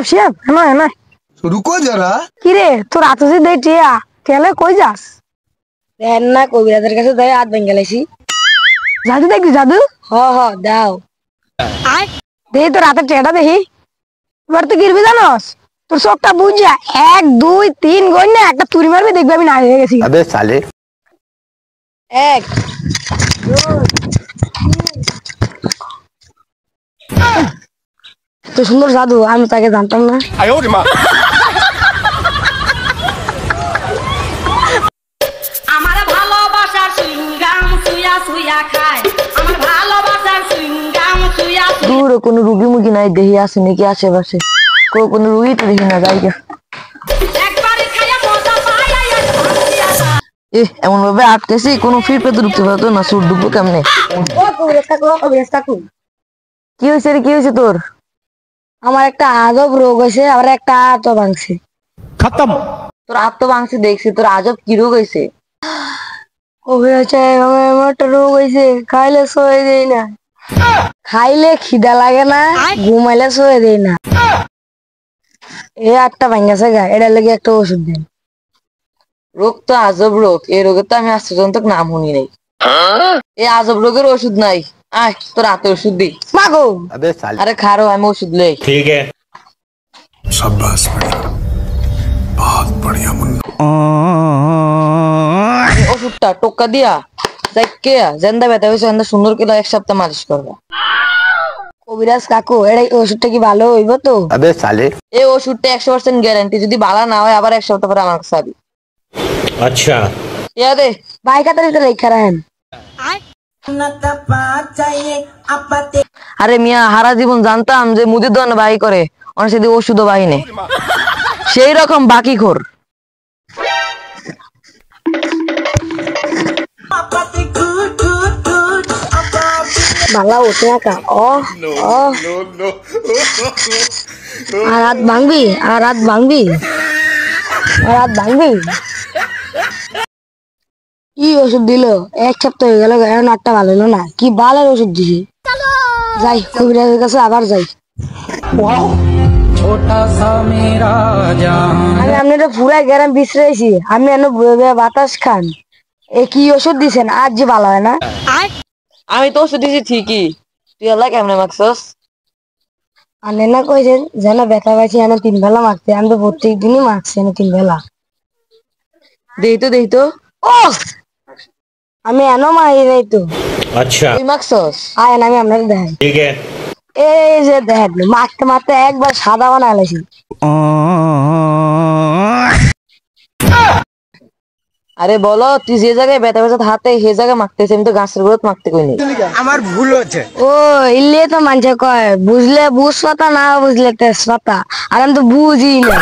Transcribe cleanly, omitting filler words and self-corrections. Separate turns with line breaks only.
chef है ना
रुको जरा
কি রে তোর হাতে যে দেই টিয়া তেলে কই যাস দেন না কবিরাজের কাছে যাই হাত ভেঙে গেলাইছি জাদু দেখি জাদু হ দাও দে তোর হাতে টেটা দেখি এবার তো গিরবি জানোস তোর চোখটা বুঝা 1 2 3 গই না একটা তুড়ি মারবি দেখবি আমি না হয়ে গেছি
अबे साले
1 2 তো সুন্দর জাদু আমি তাকে জানতাম না
আমার ভালোবাসার সুইংগাম সুয়া সুয়া খায় আমার ভালোবাসার সুইংগাম সুয়া
দূর কোনো রুগী মুগী নাই দেহি আছে নাকি আশেপাশে কোনো রুগী তো দেখি না যাই গে
একবারে খায়া মজা পায়
এমন ভাবে আটকেছি কোনো ফির পেতে ঢুকতে পারতো না সুর ঢুকবো কেমনে কি হয়েছে রে কি হয়েছে তোর আমার একটা আজব রোগ হয়েছে আবার একটা হাত ভাঙছে
खत्म
তোর হাত তো ভাঙছে দেখছি তোর আজব কি রোগ হয়েছে একটা রোগ হয়েছে খাইলে সয়ে দেই না খাইলে খিদা লাগে না ঘুমাইলে সয়ে দেই না এ একটা ভাঙাছে গা এটা লেগে একটা ওষুধ দেন রোগ তো আজব রোগ এই রোগের তো আমি আজ পর্যন্ত নাম শুনি নাই এই আজব রোগের ওষুধ নাই আয় তোর হাতে ওষুধ দি মাগো
अबे साले
আরে খারো আমি ওষুধ লই
ठीक है शाबाश बेटा बहुत बढ़िया मुन्ना
ওষুধটা টোকা দিয়া যাইকে জেন্দা ব্যথা হয়েছে সুন্দর করে 1 সপ্তাহ মালিশ করবা কবিরাজ কাকু এই ওষুধটা কি ভালো হইব তো
अबे साले
এই ওষুধটা 100% গ্যারান্টি যদি ভালো না হয় আবার 1 সপ্তাহ পরে আমার কাছে আবি
अच्छा
ইয়া দে বাইকা তারিতে লেখা রাখেন আরে মিয়া হারা জীবন জানতাম যে মুদির দোকানে বাই করে অনেক সেদিন ওষুধও বাই নেই সেই রকম বাকি খোর বালা ওঠে একা আর রাত ভাঙবি কি ওষুধ দিল 1 সপ্তাহ হয়ে গেল এখন একটা ভালো হলো না কি বালের ওষুধ দিছি যাই কবিরাজের কাছে আবার যাই আমি আপনারা পুরাই গ্রাম বিশ্রাইছি আমি এনে বাতাস খান এ কি ওষুধ দিছেন আজ যে ভালো হয় না আমি তো ওষুধ দিছি ঠিকই তুই আল্লাহ কেমনে মাখছস আনে না কইছেন যেন ব্যথা পাইছি এনে 3 বেলা মাখতে আমি তো প্রত্যেক দিনই মাখছি এনে 3 বেলা দেই তো ও আমি এনো মারি নাই তো
अच्छा
তুই মাখছস আয় আমি আপনাদের দেখাই
ठीक है
এই যে দেখেন মাখতে একবার সাদা বানায় লাইছি আরে বলো তুই যে জায়গায় ব্যথা হাতে সেই জায়গায় মাখতেছিস আমি তো গাছের গোড়াত মাখতে কইনি
আমার ভুল হচ্ছে
ও ইলে তো মানুষে কয় বুঝলে বুঝ পাতা না বুঝলে তেজ পাতা আর আমি তো বুঝি না